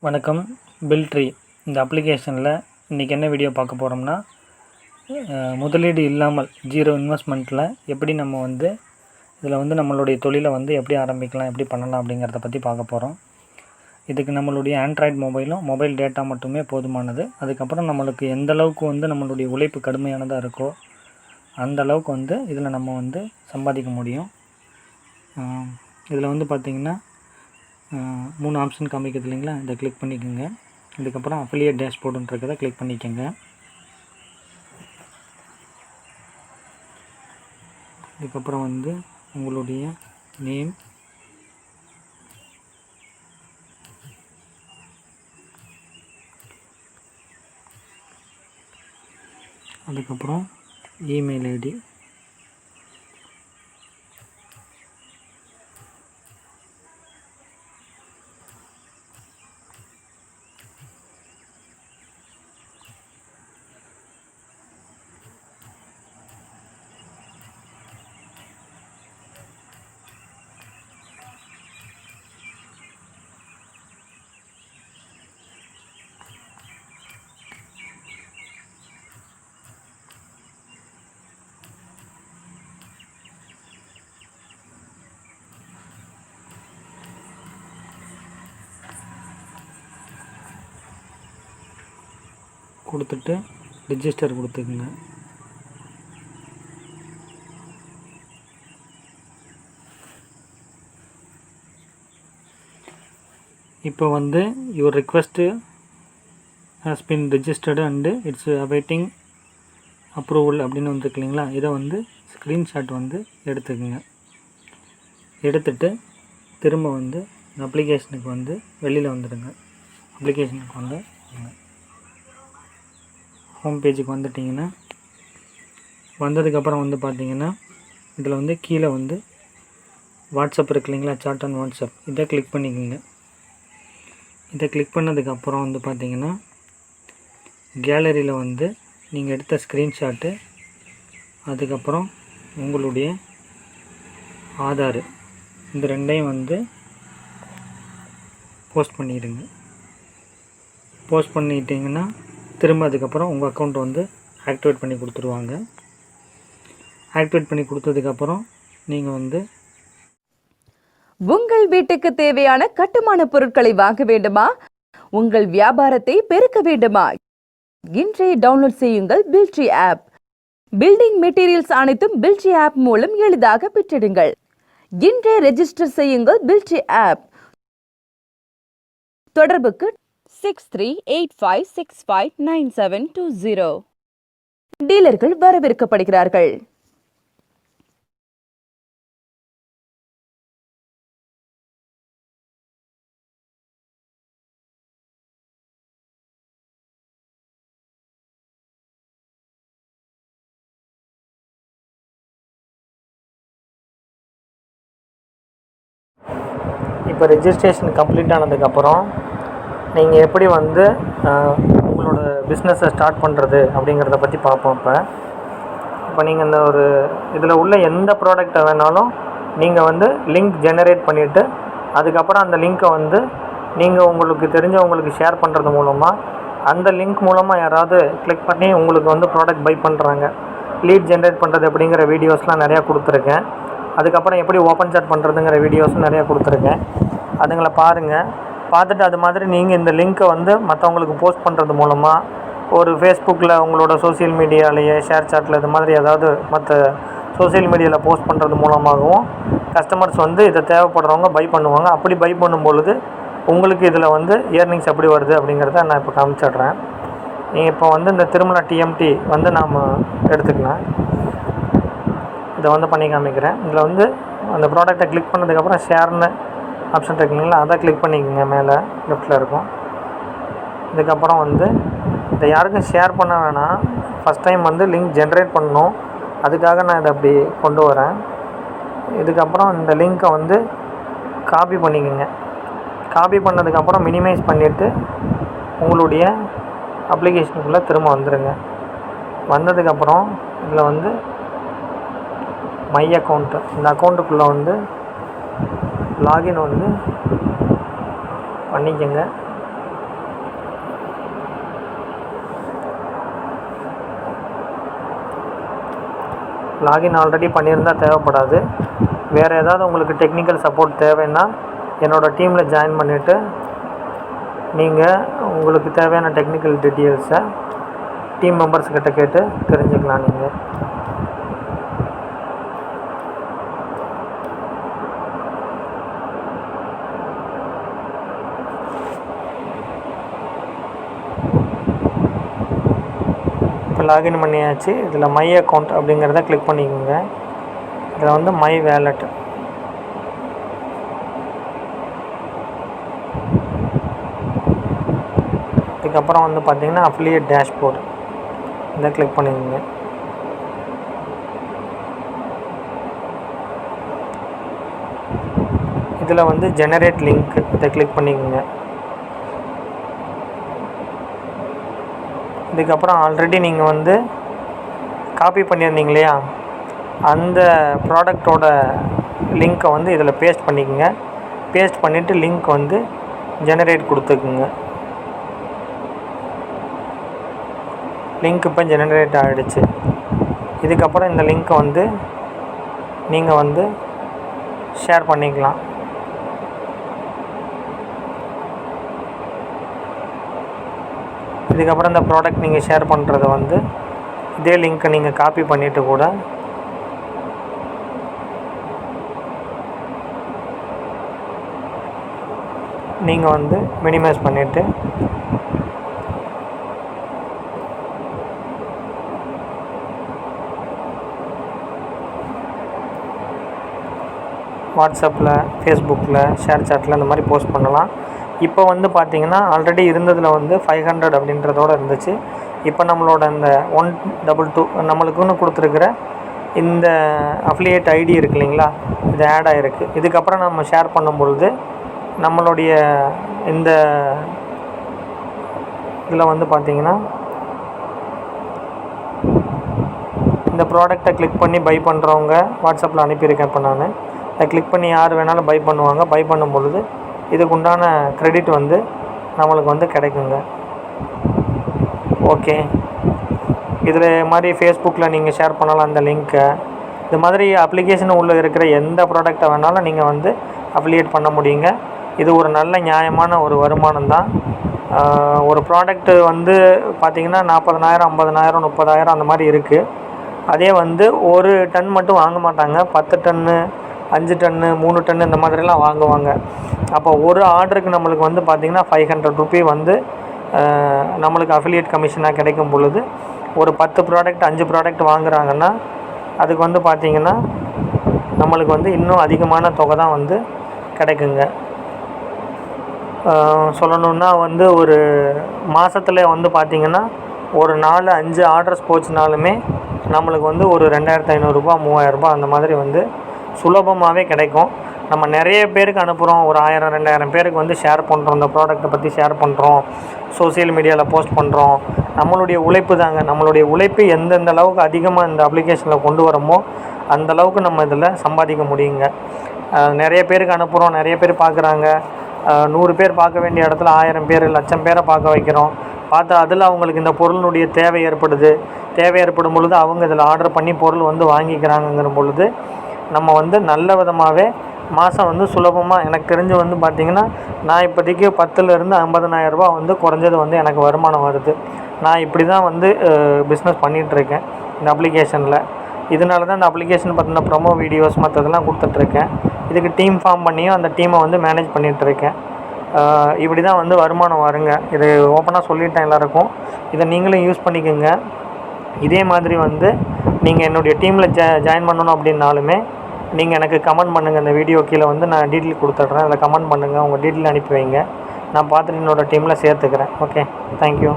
வணக்கம். பில்ட்ரி இந்த அப்ளிகேஷனில் இன்றைக்கி என்ன வீடியோ பார்க்க போகிறோம்னா, முதலீடு இல்லாமல் ஜீரோ இன்வெஸ்ட்மெண்ட்டில் எப்படி நம்ம இதில் நம்மளுடைய தொழிலை எப்படி ஆரம்பிக்கலாம், எப்படி பண்ணலாம் அப்படிங்கிறத பற்றி பார்க்க போகிறோம். இதுக்கு நம்மளுடைய ஆண்ட்ராய்டு மொபைல் டேட்டா மட்டுமே போதுமானது. அதுக்கப்புறம் நம்மளுக்கு எந்த அளவுக்கு நம்மளுடைய உழைப்பு கடுமையானதாக இருக்கோ அந்த அளவுக்கு இதில் நம்ம சம்பாதிக்க முடியும். இதில் பார்த்திங்கன்னா 3 ஆப்ஷன் காமிக்கிறது இல்லைங்களா, இதை கிளிக் பண்ணிக்கோங்க. இதுக்கப்புறம் அஃபிலியேட் டேஷ்போர்டுன்றதை கிளிக் பண்ணிக்கோங்க. இதுக்கப்புறம் உங்களுடைய நேம், அதுக்கப்புறம் இமெயில் ஐடி, கொடுத்துட்டு ரிஜிஸ்டர் கொடுத்துக்குங்க. இப்போ your request has been registered and it's awaiting approval அப்படின்னு வந்துருக்கு இல்லைங்களா, இதை ஸ்க்ரீன்ஷாட் எடுத்துக்குங்க. எடுத்துட்டு திரும்ப அப்ளிகேஷனுக்கு வெளியில் வந்துடுங்க. அப்ளிகேஷனுக்கு ஹோம் பேஜுக்கு வந்துட்டிங்கன்னா, வந்ததுக்கப்புறம் பார்த்திங்கன்னா இதில் கீழே வாட்ஸ்அப் இருக்கு இல்லைங்களா, சாட் அண்ட் வாட்ஸ்அப், இதை கிளிக் பண்ணிக்கோங்க. இதை கிளிக் பண்ணதுக்கப்புறம் பார்த்திங்கன்னா கேலரியில் நீங்கள் எடுத்த ஸ்க்ரீன்ஷாட்டு, அதுக்கப்புறம் உங்களுடைய ஆதார், இந்த ரெண்டையும் போஸ்ட் பண்ணிடுங்க. போஸ்ட் பண்ணிட்டீங்கன்னா திரும்ப அதுக்கப்புறம் உங்கள் அக்கௌண்ட் ஆக்டிவேட் பண்ணி கொடுத்துருவாங்க. ஆக்டிவேட் பண்ணி கொடுத்ததுக்கப்புறம் நீங்கள் உங்கள் வீட்டுக்கு தேவையான கட்டுமான பொருட்களை வாங்க வேண்டுமா? உங்கள் வியாபாரத்தை பெருக்க வேண்டுமா? இன்றே டவுன்லோட் செய்யுங்கள் பில்ட்ரி ஆப். பில்டிங் மெட்டீரியல்ஸ் அனைத்தும் பில்ட்ரி ஆப் மூலம் எளிதாக பெற்றிடுங்கள். இன்றே ரெஜிஸ்டர் செய்யுங்கள் பில்ட்ரி ஆப். தொடர்புக்கு 6385659720. டீலர்கள் வரவேற்கப்படுகிறார்கள். இப்போ ரெஜிஸ்ட்ரேஷன் கம்ப்ளீட் ஆனதுக்கப்புறம் நீங்கள் எப்படி உங்களோட பிஸ்னஸை ஸ்டார்ட் பண்ணுறது அப்படிங்கிறத பற்றி பார்ப்போம். இப்போ நீங்கள் இந்த இதில் உள்ள எந்த ப்ராடக்டை வேணாலும் நீங்கள் லிங்க் ஜெனரேட் பண்ணிவிட்டு, அதுக்கப்புறம் அந்த லிங்க்கை நீங்கள் உங்களுக்கு தெரிஞ்சவங்களுக்கு ஷேர் பண்ணுறது மூலமாக, அந்த லிங்க் மூலமாக யாராவது கிளிக் பண்ணி உங்களுக்கு ப்ராடக்ட் பை பண்ணுறாங்க. லீட் ஜென்ரேட் பண்ணுறது அப்படிங்கிற வீடியோஸ்லாம் நிறையா கொடுத்துருக்கேன். அதுக்கப்புறம் எப்படி ஓப்பன் சாட் பண்ணுறதுங்கிற வீடியோஸும் நிறையா கொடுத்துருக்கேன். அதுங்களை பாருங்கள். பார்த்துட்டு அது மாதிரி நீங்கள் இந்த லிங்க்கை மற்றவங்களுக்கு போஸ்ட் பண்ணுறது மூலமாக, ஒரு ஃபேஸ்புக்கில் உங்களோட சோசியல் மீடியாலேயே ஷேர் சாட்டில் இது மாதிரி ஏதாவது மற்ற சோசியல் மீடியாவில் போஸ்ட் பண்ணுறது மூலமாகவும் கஸ்டமர்ஸ் இதை தேவைப்படுறவங்க பை பண்ணுவாங்க. அப்படி பை பண்ணும்பொழுது உங்களுக்கு இதில் ஏர்னிங்ஸ் எப்படி வருது அப்படிங்கிறத நான் இப்போ காமிச்சிடுறேன். நீங்கள் இப்போ இந்த திருமலா டிஎம்டி நாம் எடுத்துக்கலாம். இதை பண்ணி காமிக்கிறேன். இதில் அந்த ப்ராடக்டை கிளிக் பண்ணதுக்கப்புறம் ஷேர்னு ஆப்ஷன் இருக்குங்களா, அதை கிளிக் பண்ணிக்கோங்க. மேலே லெஃப்ட்டில் இருக்கும். இதுக்கப்புறம் இதை யாருக்கும் ஷேர் பண்ண வேணாம். ஃபஸ்ட் டைம் லிங்க் ஜென்ரேட் பண்ணணும். அதுக்காக நான் இதை அப்படி கொண்டு வரேன். இதுக்கப்புறம் இந்த லிங்க்கை காப்பி பண்ணிக்கோங்க. காப்பி பண்ணதுக்கப்புறம் மினிமைஸ் பண்ணிவிட்டு உங்களுடைய அப்ளிகேஷனுக்குள்ளே திரும்ப வந்துடுங்க. வந்ததுக்கப்புறம் இதில் மை அக்கௌண்ட்டு, இந்த அக்கௌண்ட்டுக்குள்ளே லாகின் பண்ணிக்கோங்க. லாகின் ஆல்ரெடி பண்ணியிருந்தால் தேவைப்படாது. வேறு ஏதாவது உங்களுக்கு டெக்னிக்கல் சப்போர்ட் தேவைன்னா என்னோடய டீமில் ஜாயின் பண்ணிவிட்டு நீங்கள் உங்களுக்கு தேவையான டெக்னிக்கல் டீட்டெயில்ஸை டீம் மெம்பர்ஸ்கிட்ட கேட்டு தெரிஞ்சுக்கலாம். நீங்கள் இப்போ லாகின் பண்ணியாச்சு. இதில் மை அக்கௌண்ட் அப்படிங்கிறத கிளிக் பண்ணிக்கோங்க. இதில் வந்து மை வேலெட், இதுக்கப்புறம் வந்து பார்த்திங்கன்னா அஃபிலியேட் டேஷ்போர்டு இதை கிளிக் பண்ணிக்கோங்க. இதில் வந்து ஜெனரேட் லிங்க் இதை கிளிக் பண்ணிக்கோங்க. இதுக்கப்புறம் ஆல்ரெடி நீங்கள் வந்து காப்பி பண்ணியிருந்தீங்க இல்லையா, அந்த ப்ராடக்டோட லிங்க்கை வந்து இதில் பேஸ்ட் பண்ணிக்கோங்க. பேஸ்ட் பண்ணிவிட்டு லிங்க் வந்து ஜெனரேட் கொடுத்துக்குங்க. லிங்க் இப்போ ஜெனரேட் ஆகிடுச்சு. இதுக்கப்புறம் இந்த லிங்க்கை வந்து நீங்கள் வந்து ஷேர் பண்ணிக்கலாம். இதுக்கப்புறம் இந்த ப்ராடக்ட் நீங்கள் ஷேர் பண்ணுறது வந்து இதே லிங்க்கை நீங்கள் காப்பி பண்ணிவிட்டு கூட நீங்கள் வந்து மினிமைஸ் பண்ணிவிட்டு வாட்ஸ்அப்பில், ஃபேஸ்புக்கில், ஷேர் சாட்டில் இந்த மாதிரி போஸ்ட் பண்ணலாம். இப்போ வந்து பார்த்திங்கன்னா ஆல்ரெடி இருந்ததில் வந்து 500 அப்படின்றதோடு இருந்துச்சு. இப்போ நம்மளோட இந்த 122 நம்மளுக்குன்னு கொடுத்துருக்குற இந்த அஃபிலியேட் ஐடி இருக்கு இல்லைங்களா, இது ஆட் ஆகிருக்கு. இதுக்கப்புறம் நம்ம ஷேர் பண்ணும் பொழுது நம்மளுடைய இந்த இதில் வந்து பார்த்திங்கன்னா இந்த ப்ராடக்டை கிளிக் பண்ணி பை பண்ணுறவங்க வாட்ஸ்அப்பில் அனுப்பியிருக்கேன். இப்போ நான் அதை கிளிக் பண்ணி யார் வேணாலும் பை பண்ணுவாங்க. பை பண்ணும் பொழுது இதுக்கு உண்டான க்ரெடிட் வந்து நம்மளுக்கு வந்து கிடைக்குங்க. ஓகே, இதில் மாதிரி ஃபேஸ்புக்கில் நீங்கள் ஷேர் பண்ணலாம் அந்த லிங்க்கை. இது மாதிரி அப்ளிகேஷன் உள்ளே இருக்கிற எந்த ப்ராடக்டை வேணாலும் நீங்கள் வந்து அஃபிலியேட் பண்ண முடியுங்க. இது ஒரு நல்ல நியாயமான ஒரு வருமானம் தான். ஒரு ப்ராடக்ட்டு வந்து பார்த்திங்கன்னா 40,000, 50,000, 30,000 அந்த மாதிரி இருக்குது. அதே வந்து ஒரு டன் மட்டும் வாங்க மாட்டாங்க. 10 டன்னு, 5 டன்னு, 3 டன்னு இந்த மாதிரிலாம் வாங்குவாங்க. அப்போ ஒரு ஆர்டருக்கு நம்மளுக்கு வந்து பார்த்திங்கன்னா 500 ரூபி வந்து நம்மளுக்கு அஃபிலியேட் கமிஷனாக கிடைக்கும் பொழுது ஒரு 10 ப்ராடக்ட் 5 ப்ராடக்ட் வாங்குகிறாங்கன்னா அதுக்கு வந்து பார்த்திங்கன்னா நம்மளுக்கு வந்து இன்னும் அதிகமான தொகை தான் வந்து கிடைக்குங்க. சொல்லணுன்னா வந்து ஒரு மாதத்துல வந்து பார்த்திங்கன்னா ஒரு 4-5 ஆர்டர்ஸ் போச்சுனாலுமே நம்மளுக்கு வந்து ஒரு 2,500 ரூபா, 3,000 ரூபா அந்த மாதிரி வந்து சுலபமாகவே கிடைக்கும். நம்ம நிறைய பேருக்கு அனுப்புகிறோம், ஒரு 1000, 2000 பேருக்கு வந்து ஷேர் பண்ணுறோம், இந்த ப்ராடக்ட்டை பற்றி ஷேர் பண்ணுறோம், சோசியல் மீடியாவில் போஸ்ட் பண்ணுறோம். நம்மளுடைய உழைப்பு தாங்க. நம்மளுடைய உழைப்பு எந்தெந்த அளவுக்கு அதிகமாக இந்த அப்ளிகேஷனில் கொண்டு வரோமோ அந்த அளவுக்கு நம்ம இதில் சம்பாதிக்க முடியுங்க. நிறைய பேருக்கு அனுப்புகிறோம், நிறைய பேர் பார்க்குறாங்க. 100 பேர் பார்க்க வேண்டிய இடத்துல 1000 பேர், 1,00,000 பேரை பார்க்க வைக்கிறோம். பார்த்தா அதில் அவங்களுக்கு இந்த பொருளுடைய தேவை ஏற்படும் பொழுது அவங்க இதில் ஆர்டர் பண்ணி பொருள் வந்து வாங்கிக்கிறாங்கங்கிற பொழுது நம்ம வந்து நல்ல விதமாகவே மாதம் வந்து சுலபமாக, எனக்கு தெரிஞ்சு வந்து பார்த்திங்கன்னா நான் இப்போதைக்கு 10,000 to 50,000 ரூபா வந்து குறைஞ்சது வந்து எனக்கு வருமானம் வருது. நான் இப்படி தான் வந்து பிஸ்னஸ் பண்ணிகிட்ருக்கேன் இந்த அப்ளிகேஷனில். இதனால தான் இந்த அப்ளிகேஷன் பற்றின ப்ரொமோ வீடியோஸ் மற்றதெல்லாம் கொடுத்துட்ருக்கேன். இதுக்கு டீம் ஃபார்ம் பண்ணியும் அந்த டீமை வந்து மேனேஜ் பண்ணிகிட்ருக்கேன். இப்படி தான் வந்து வருமானம் வருங்க. இது ஓப்பனாக சொல்லிட்டேன் எல்லாருக்கும். இதை நீங்களும் யூஸ் பண்ணிக்கோங்க. இதே மாதிரி வந்து நீங்கள் என்னுடைய டீமில் ஜாயின் பண்ணணும் அப்படின்னாலுமே நீங்கள் எனக்கு கமெண்ட் பண்ணுங்கள். இந்த வீடியோ கீழே வந்து நான் டீட்டெயில் கொடுத்துட்றேன். அதில் கமெண்ட் பண்ணுங்கள், உங்கள் டீட்டெயில் அனுப்பி வைங்க. நான் பார்த்துட்டு என்னோடய டீமில் சேர்த்துக்கிறேன். Okay, thank you.